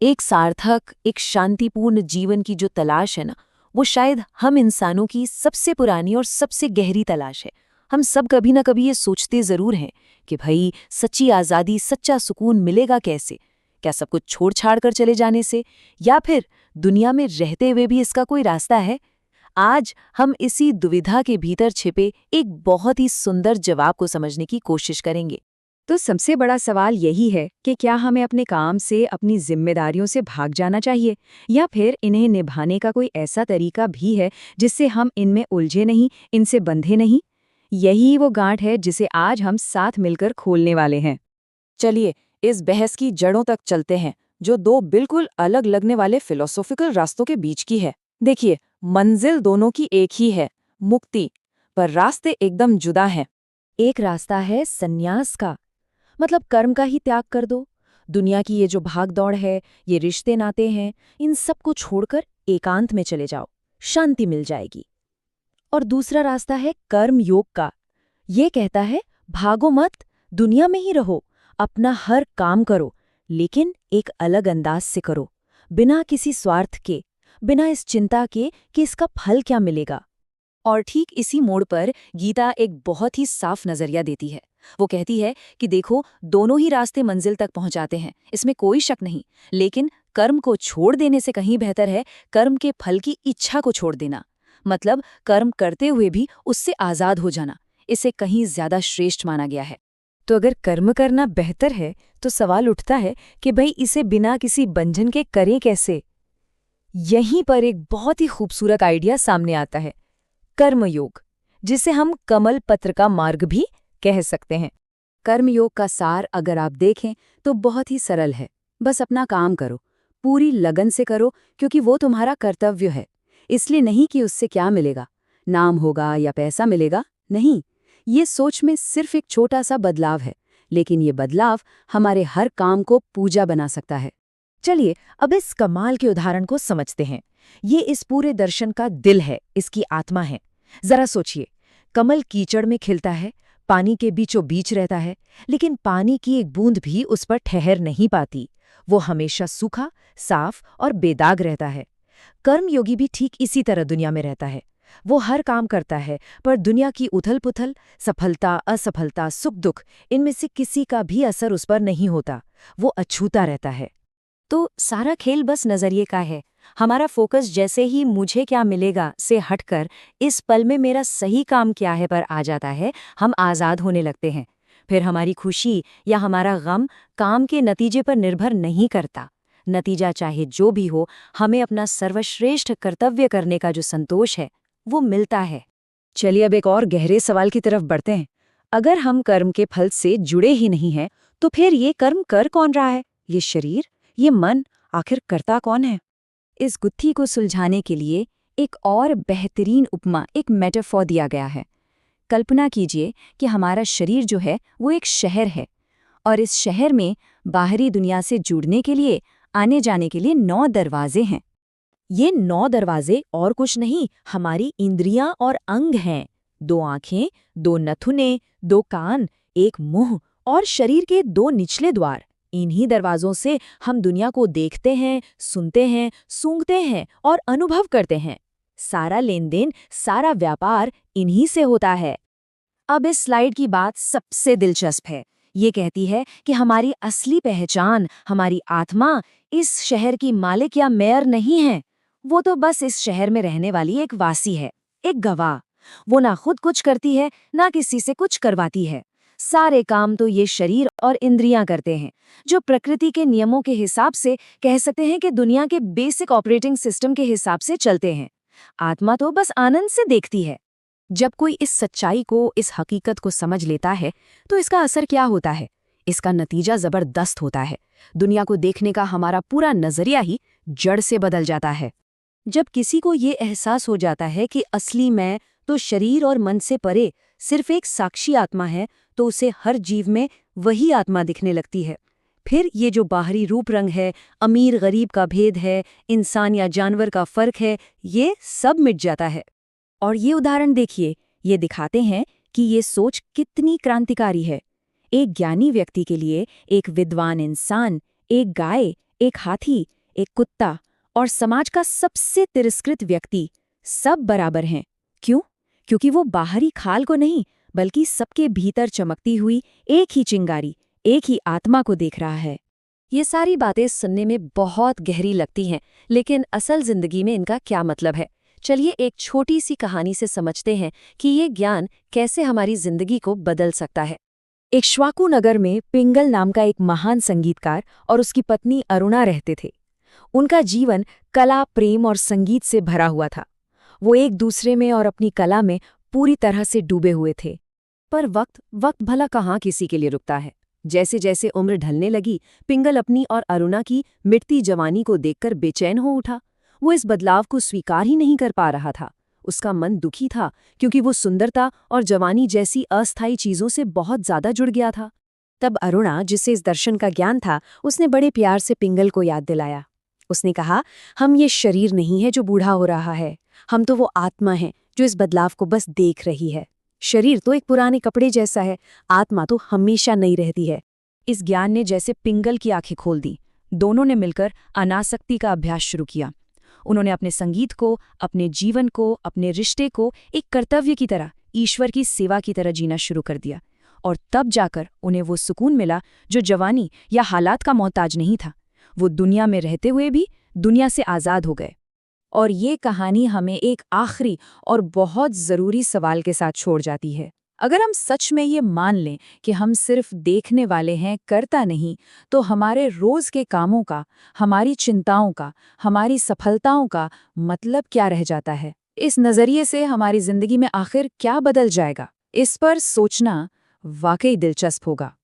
एक सार्थक, एक शांतिपूर्ण जीवन की जो तलाश है ना, वो शायद हम इंसानों की सबसे पुरानी और सबसे गहरी तलाश है। हम सब कभी ना कभी ये सोचते ज़रूर हैं कि भाई सच्ची आज़ादी, सच्चा सुकून मिलेगा कैसे? क्या सब कुछ छोड़ छाड़ कर चले जाने से, या फिर दुनिया में रहते हुए भी इसका कोई रास्ता है? आज हम इसी दुविधा के भीतर छिपे एक बहुत ही सुंदर जवाब को समझने की कोशिश करेंगे। तो सबसे बड़ा सवाल यही है कि क्या हमें अपने काम से, अपनी जिम्मेदारियों से भाग जाना चाहिए, या फिर इन्हें निभाने का कोई ऐसा तरीका भी है जिससे हम इनमें उलझे नहीं, इनसे बंधे नहीं। यही वो गांठ है जिसे आज हम साथ मिलकर खोलने वाले हैं। चलिए इस बहस की जड़ों तक चलते हैं, जो दो बिल्कुल अलग लगने वाले फिलोसॉफिकल रास्तों के बीच की है। देखिए, मंजिल दोनों की एक ही है, मुक्ति, पर रास्ते एकदम जुदा हैं। एक रास्ता है संन्यास का, मतलब कर्म का ही त्याग कर दो। दुनिया की ये जो भाग दौड़ है, ये रिश्ते नाते हैं, इन सब को छोड़कर एकांत में चले जाओ, शांति मिल जाएगी। और दूसरा रास्ता है कर्म योग का। ये कहता है भागो मत, दुनिया में ही रहो, अपना हर काम करो, लेकिन एक अलग अंदाज से करो, बिना किसी स्वार्थ के, बिना इस चिंता के कि इसका फल क्या मिलेगा। और ठीक इसी मोड़ पर गीता एक बहुत ही साफ नजरिया देती है। वो कहती है कि देखो, दोनों ही रास्ते मंजिल तक पहुंचाते हैं, इसमें कोई शक नहीं, लेकिन कर्म को छोड़ देने से कहीं बेहतर है कर्म के फल की इच्छा को छोड़ देना। मतलब कर्म करते हुए भी उससे आजाद हो जाना, इसे कहीं ज्यादा श्रेष्ठ माना गया है। तो अगर कर्म करना बेहतर है, तो सवाल उठता है कि भाई इसे बिना किसी बंधन के करें कैसे। यहीं पर एक बहुत ही खूबसूरत आइडिया सामने आता है, कर्मयोग, जिसे हम कमल पत्र का मार्ग भी कह सकते हैं। कर्मयोग का सार अगर आप देखें तो बहुत ही सरल है। बस अपना काम करो, पूरी लगन से करो, क्योंकि वो तुम्हारा कर्तव्य है। इसलिए नहीं कि उससे क्या मिलेगा, नाम होगा या पैसा मिलेगा, नहीं। ये सोच में सिर्फ एक छोटा सा बदलाव है, लेकिन ये बदलाव हमारे हर काम को पूजा बना सकता है। चलिए अब इस कमाल के उदाहरण को समझते हैं। ये इस पूरे दर्शन का दिल है, इसकी आत्मा है। जरा सोचिए, कमल कीचड़ में खिलता है, पानी के बीचों बीच रहता है, लेकिन पानी की एक बूंद भी उस पर ठहर नहीं पाती। वो हमेशा सूखा, साफ और बेदाग रहता है। कर्मयोगी भी ठीक इसी तरह दुनिया में रहता है। वो हर काम करता है, पर दुनिया की उथल-पुथल, सफलता, असफलता, सुख-दुख, इनमें से किसी का भी असर उस पर नहीं होता। वो अछूता रहता है। तो सारा खेल बस नजरिए का है। हमारा फोकस जैसे ही मुझे क्या मिलेगा से हटकर इस पल में मेरा सही काम क्या है पर आ जाता है, हम आज़ाद होने लगते हैं। फिर हमारी खुशी या हमारा गम काम के नतीजे पर निर्भर नहीं करता। नतीजा चाहे जो भी हो, हमें अपना सर्वश्रेष्ठ कर्तव्य करने का जो संतोष है, वो मिलता है। चलिए अब एक और गहरे सवाल की तरफ बढ़ते हैं। अगर हम कर्म के फल से जुड़े ही नहीं हैं, तो फिर ये कर्म कर कौन रहा है? ये शरीर, ये मन, आखिर करता कौन है? इस गुत्थी को सुलझाने के लिए एक और बेहतरीन उपमा, एक मेटाफोर दिया गया है। कल्पना कीजिए कि हमारा शरीर जो है वो एक शहर है, और इस शहर में बाहरी दुनिया से जुड़ने के लिए, आने जाने के लिए 9 दरवाजे हैं। ये 9 दरवाजे और कुछ नहीं, हमारी इंद्रियां और अंग हैं। 2 आंखें, 2 नथुने, 2 कान, एक मुंह और शरीर के 2 निचले द्वार। इन्हीं दरवाजों से हम दुनिया को देखते हैं, सुनते हैं, सूंघते हैं और अनुभव करते हैं। सारा लेन-देन, सारा व्यापार इन्हीं से होता है। अब इस स्लाइड की बात सबसे दिलचस्प है। ये कहती है कि हमारी असली पहचान, हमारी आत्मा, इस शहर की मालिक या मेयर नहीं है। वो तो बस इस शहर में रहने वाली एक वासी है, एक गवाह। वो ना खुद कुछ करती है, ना किसी से कुछ करवाती है। सारे काम तो ये शरीर और इंद्रियां करते हैं, जो प्रकृति के नियमों के हिसाब से, कह सकते हैं कि दुनिया के बेसिक ऑपरेटिंग सिस्टम के हिसाब से चलते हैं। आत्मा तो बस आनंद से देखती है। जब कोई इस सच्चाई को, इस हकीकत को समझ लेता है, तो इसका असर क्या होता है? इसका नतीजा जबरदस्त होता है। दुनिया को देखने का हमारा पूरा नजरिया ही जड़ से बदल जाता है। जब किसी को ये एहसास हो जाता है कि असली मैं तो शरीर और मन से परे सिर्फ एक साक्षी आत्मा है, तो उसे हर जीव में वही आत्मा दिखने लगती है। फिर ये जो बाहरी रूप रंग है, अमीर गरीब का भेद है, इंसान या जानवर का फर्क है, ये सब मिट जाता है। और ये उदाहरण देखिए, ये दिखाते हैं कि ये सोच कितनी क्रांतिकारी है। एक ज्ञानी व्यक्ति के लिए एक विद्वान इंसान, एक गाय, एक हाथी, एक कुत्ता और समाज का सबसे तिरस्कृत व्यक्ति सब बराबर हैं। क्यों? क्योंकि वो बाहरी खाल को नहीं, बल्कि सबके भीतर चमकती हुई एक ही चिंगारी, एक ही आत्मा को देख रहा है। ये सारी बातें सुनने में बहुत गहरी लगती हैं, लेकिन असल जिंदगी में इनका क्या मतलब है? चलिए एक छोटी सी कहानी से समझते हैं कि ये ज्ञान कैसे हमारी जिंदगी को बदल सकता है। इक्ष्वाकु नगर में पिंगल नाम का एक महान संगीतकार और उसकी पत्नी अरुणा रहते थे। उनका जीवन कला, प्रेम और संगीत से भरा हुआ था। वो एक दूसरे में और अपनी कला में पूरी तरह से डूबे हुए थे। पर वक्त भला कहाँ किसी के लिए रुकता है। जैसे जैसे उम्र ढलने लगी, पिंगल अपनी और अरुणा की मिटती जवानी को देखकर बेचैन हो उठा। वो इस बदलाव को स्वीकार ही नहीं कर पा रहा था। उसका मन दुखी था, क्योंकि वो सुंदरता और जवानी जैसी अस्थायी चीजों से बहुत ज्यादा जुड़ गया था। तब अरुणा, जिसे इस दर्शन का ज्ञान था, उसने बड़े प्यार से पिंगल को याद दिलाया। उसने कहा, हम ये शरीर नहीं है जो बूढ़ा हो रहा है, हम तो वो आत्मा है जो इस बदलाव को बस देख रही है। शरीर तो एक पुराने कपड़े जैसा है, आत्मा तो हमेशा नई रहती है। इस ज्ञान ने जैसे पिंगल की आंखें खोल दी। दोनों ने मिलकर अनासक्ति का अभ्यास शुरू किया। उन्होंने अपने संगीत को, अपने जीवन को, अपने रिश्ते को एक कर्तव्य की तरह, ईश्वर की सेवा की तरह जीना शुरू कर दिया। और तब जाकर उन्हें वो सुकून मिला जो जवानी या हालात का मोहताज नहीं था। वो दुनिया में रहते हुए भी दुनिया से आज़ाद हो गए। और ये कहानी हमें एक आखिरी और बहुत ज़रूरी सवाल के साथ छोड़ जाती है। अगर हम सच में ये मान लें कि हम सिर्फ देखने वाले हैं, करता नहीं, तो हमारे रोज़ के कामों का, हमारी चिंताओं का, हमारी सफलताओं का मतलब क्या रह जाता है? इस नज़रिए से हमारी ज़िंदगी में आखिर क्या बदल जाएगा? इस पर सोचना वाकई दिलचस्प होगा।